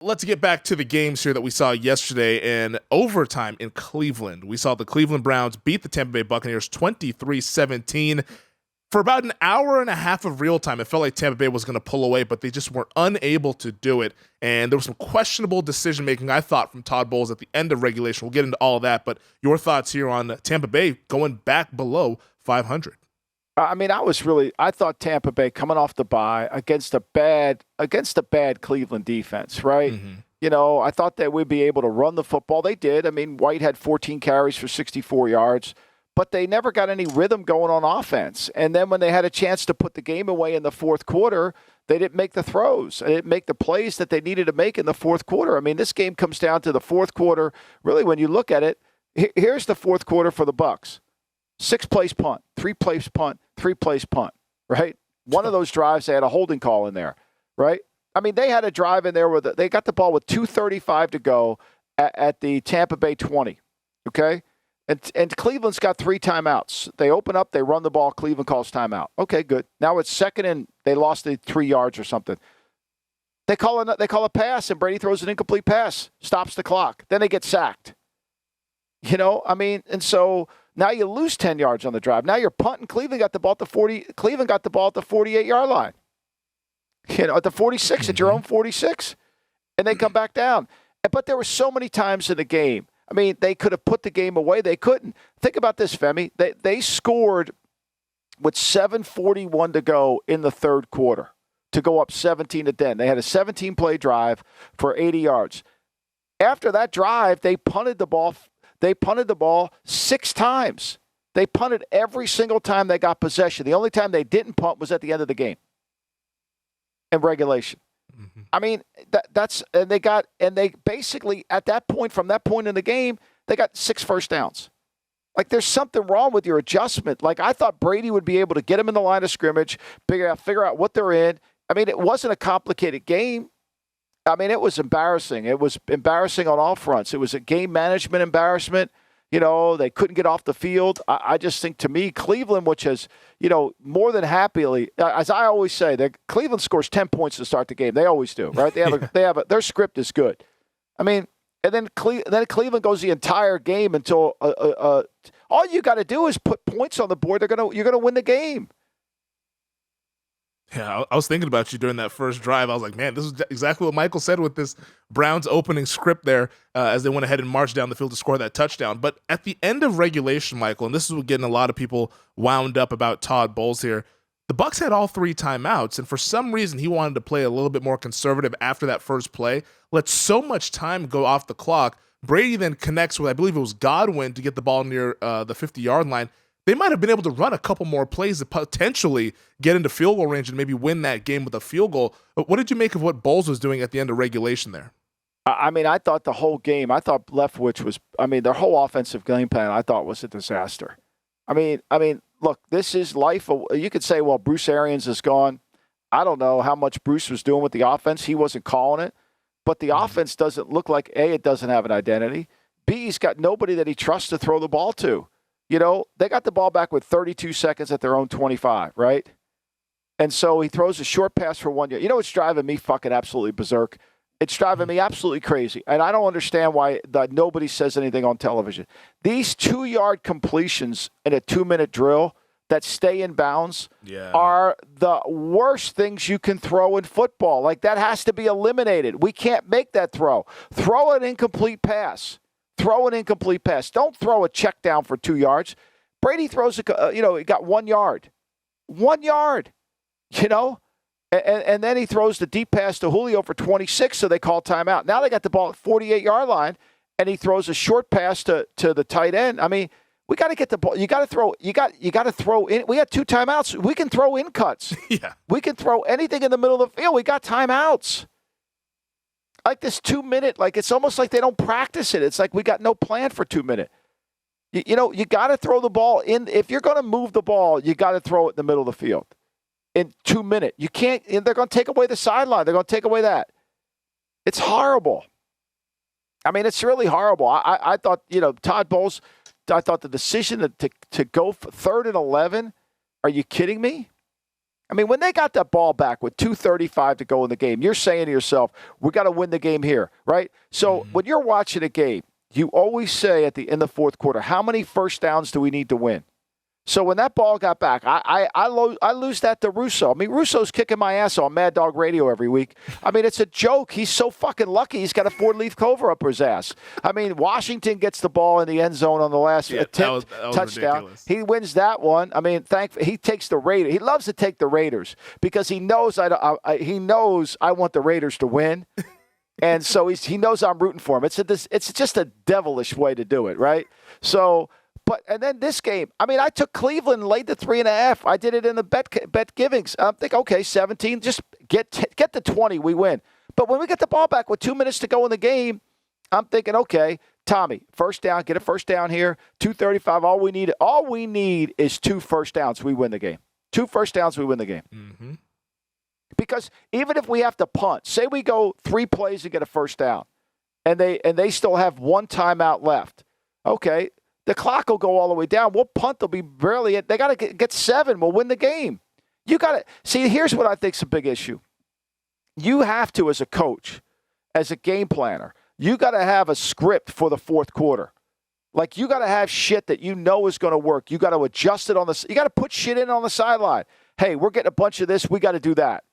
let's get back to the games here that we saw yesterday in overtime in Cleveland. We saw the Cleveland Browns beat the Tampa Bay Buccaneers 23-17. For about an hour and a half of real time, it felt like Tampa Bay was going to pull away, but they just were unable to do it. And there was some questionable decision-making, I thought, from Todd Bowles at the end of regulation. We'll get into all of that, but your thoughts here on Tampa Bay going back below 500. I mean, I thought Tampa Bay coming off the bye against a bad Cleveland defense, right? Mm-hmm. I thought that we'd be able to run the football. They did. I mean, White had 14 carries for 64 yards. But they never got any rhythm going on offense. And then when they had a chance to put the game away in the fourth quarter, they didn't make the throws. They didn't make the plays that they needed to make in the fourth quarter. I mean, this game comes down to the fourth quarter. Really, when you look at it, here's the fourth quarter for the Bucs. 6-place punt, 3-place punt, 3-place punt, right? One of those drives, they had a holding call in there, right? I mean, they had a drive in there where they got the ball with 2:35 to go at the Tampa Bay 20, okay? And Cleveland's got 3 timeouts. They open up, they run the ball, Cleveland calls timeout. Okay, good. Now it's second and they lost the 3 yards or something. They call a pass, and Brady throws an incomplete pass, stops the clock. Then they get sacked. And so now you lose 10 yards on the drive. Now you're punting. Cleveland got the ball at the 40. Cleveland got the ball at the 48-yard line. At the 46, at your own 46. And they come back down. But there were so many times in the game. I mean, they could have put the game away. They couldn't. Think about this, Femi. They scored with 7:41 to go in the third quarter to go up 17-10. They had a 17-play drive for 80 yards. After that drive, they punted the ball. They punted the ball 6 times. They punted every single time they got possession. The only time they didn't punt was at the end of the game in regulation. Mm-hmm. I mean, they basically at that point, from that point in the game, they got 6 first downs. Like, there's something wrong with your adjustment. Like, I thought Brady would be able to get them in the line of scrimmage, figure out what they're in. I mean, it wasn't a complicated game. I mean, it was embarrassing. It was embarrassing on all fronts. It was a game management embarrassment. They couldn't get off the field. I just think, to me, Cleveland, which has, more than happily, as I always say, that Cleveland scores 10 points to start the game. They always do, right? Their script is good. I mean, and then Cleveland goes the entire game until all you got to do is put points on the board. You're gonna win the game. Yeah, I was thinking about you during that first drive. I was like, man, this is exactly what Michael said with this Browns opening script there as they went ahead and marched down the field to score that touchdown. But at the end of regulation, Michael, and this is what getting a lot of people wound up about Todd Bowles here, the Bucs had all 3 timeouts, and for some reason he wanted to play a little bit more conservative after that first play, let so much time go off the clock. Brady then connects with, I believe it was Godwin, to get the ball near the 50-yard line. They might have been able to run a couple more plays to potentially get into field goal range and maybe win that game with a field goal. But what did you make of what Bowles was doing at the end of regulation there? I mean, I thought the whole game, I thought Leftwich was, their whole offensive game plan, I thought, was a disaster. I mean, look, this is life. You could say, well, Bruce Arians is gone. I don't know how much Bruce was doing with the offense. He wasn't calling it. But the offense doesn't look like, A, it doesn't have an identity. B, he's got nobody that he trusts to throw the ball to. They got the ball back with 32 seconds at their own 25, right? And so he throws a short pass for 1 yard. What's driving me fucking absolutely berserk? It's driving me absolutely crazy. And I don't understand why nobody says anything on television. These 2-yard completions in a 2-minute drill that stay in bounds are the worst things you can throw in football. Like, that has to be eliminated. We can't make that throw. Throw an incomplete pass. Throw an incomplete pass. Don't throw a check down for 2 yards. Brady throws, he got 1 yard. 1 yard, And then he throws the deep pass to Julio for 26, so they call timeout. Now they got the ball at 48-yard line, and he throws a short pass to the tight end. I mean, we got to get the ball. You got to throw. You got to throw in. We got 2 timeouts. We can throw in cuts. Yeah. We can throw anything in the middle of the field. We got timeouts. Like this 2-minute, like it's almost like they don't practice it. It's like we got no plan for 2-minute. You got to throw the ball in. If you're going to move the ball, you got to throw it in the middle of the field in 2 minutes. You can't. They're going to take away the sideline. They're going to take away that. It's horrible. I mean, it's really horrible. I thought, Todd Bowles, I thought the decision to go for 3rd and 11, are you kidding me? I mean, when they got that ball back with 2:35 to go in the game, you're saying to yourself, we got to win the game here, right? So when you're watching a game, you always say in the fourth quarter, how many first downs do we need to win? So when that ball got back, I lose that to Russo. I mean, Russo's kicking my ass on Mad Dog Radio every week. I mean, it's a joke. He's so fucking lucky he's got a 4-leaf clover up his ass. I mean, Washington gets the ball in the end zone on the last attempt, that was touchdown. ridiculous. He wins that one. I mean, he takes the Raiders. He loves to take the Raiders because he knows I want the Raiders to win. And so he knows I'm rooting for him. It's just a devilish way to do it, right? So, and then this game, I mean, I took Cleveland, laid the 3.5. I did it in the bet givings. I'm thinking, okay, 17, just get to 20, we win. But when we get the ball back with 2 minutes to go in the game, I'm thinking, okay, Tommy, first down, get a first down here, 2:35. All we need is 2 first downs. We win the game. 2 first downs, we win the game. Mm-hmm. Because even if we have to punt, say we go 3 plays and get a first down, and they still have 1 timeout left. Okay, the clock will go all the way down. We'll punt. They'll be barely. They got to get 7. We'll win the game. You got to see. Here's what I think is a big issue. You have to, as a coach, as a game planner, you got to have a script for the fourth quarter. Like, you got to have shit that you know is going to work. You got to adjust it you got to put shit in on the sideline. Hey, we're getting a bunch of this. We got to do that.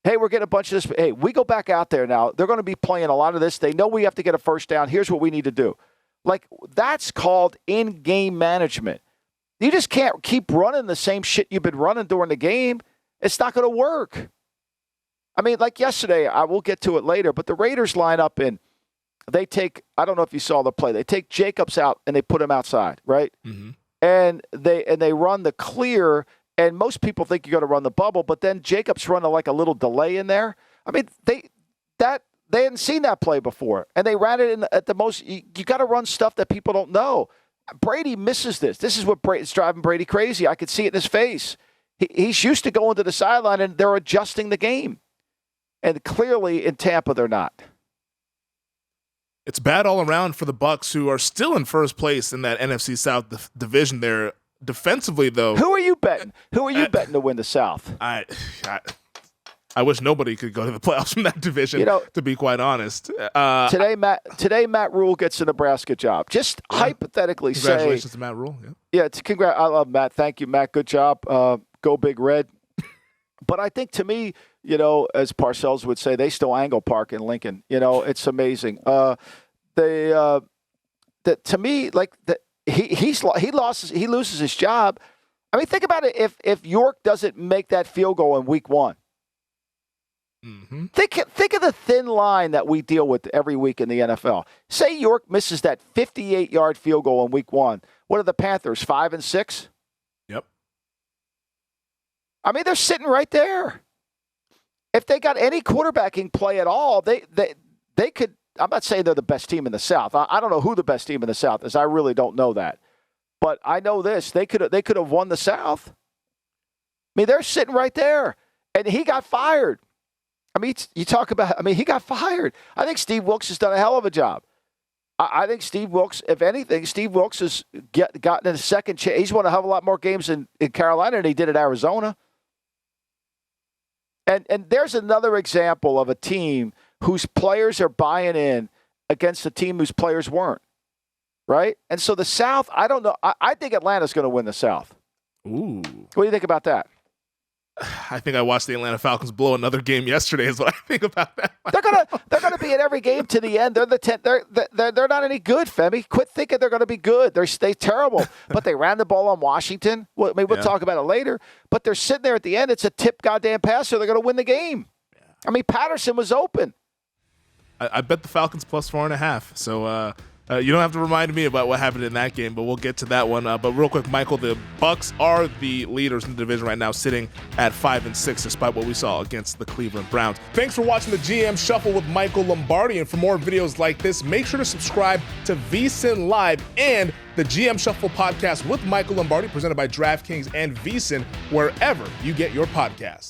Hey, we're getting a bunch of this. Hey, we go back out there now. They're going to be playing a lot of this. They know we have to get a first down. Here's what we need to do. Like, that's called in-game management. You just can't keep running the same shit you've been running during the game. It's not going to work. I mean, like yesterday, I will get to it later, but the Raiders line up and they take, I don't know if you saw the play, they take Jacobs out and they put him outside, right? Mm-hmm. And they run the clear, and most people think you're going to run the bubble, but then Jacobs run like a little delay in there. I mean, they hadn't seen that play before, and they ran it in at the most. You got to run stuff that people don't know. Brady misses this. This is what is driving Brady crazy. I could see it in his face. He's used to going to the sideline, and they're adjusting the game. And clearly in Tampa, they're not. It's bad all around for the Bucs, who are still in first place in that NFC South division there. Defensively, though. Who are you betting? Who are you betting to win the South? I wish nobody could go to the playoffs from that division, to be quite honest. Today, Matt Rule gets the Nebraska job. Just hypothetically congratulations to Matt Rule. Yeah, I love Matt. Thank you, Matt. Good job. Go Big Red. But I think, to me, as Parcells would say, they still angle park in Lincoln. It's amazing. To me, like he loses his job. I mean, think about it. If York doesn't make that field goal in week 1. Mm-hmm. Think of the thin line that we deal with every week in the NFL. Say York misses that 58-yard field goal in week 1. What are the Panthers, 5-6? Yep. I mean, they're sitting right there. If they got any quarterbacking play at all, they could. I'm not saying they're the best team in the South. I don't know who the best team in the South is. I really don't know that. But I know this. They could have won the South. I mean, they're sitting right there. And he got fired. I mean, he got fired. I think Steve Wilkes has done a hell of a job. I think Steve Wilkes, if anything, has gotten a second chance. He's won a hell of a lot more games in Carolina than he did at Arizona. And there's another example of a team whose players are buying in against a team whose players weren't, right? And so the South, I don't know. I think Atlanta's going to win the South. Ooh. What do you think about that? I think I watched the Atlanta Falcons blow another game yesterday. Is what I think about that. They're gonna be in every game to the end. They're they're not any good, Femi. Quit thinking they're gonna be good. They're terrible. But they ran the ball on Washington. We'll talk about it later. But they're sitting there at the end. It's a tip goddamn passer. They're gonna win the game. Yeah. I mean, Patterson was open. I bet the Falcons plus 4.5. So you don't have to remind me about what happened in that game, but we'll get to that one. But real quick, Michael, the Bucs are the leaders in the division right now, sitting at 5-6, despite what we saw against the Cleveland Browns. Thanks for watching the GM Shuffle with Michael Lombardi, and for more videos like this, make sure to subscribe to VSiN Live and the GM Shuffle podcast with Michael Lombardi, presented by DraftKings and VSiN, wherever you get your podcasts.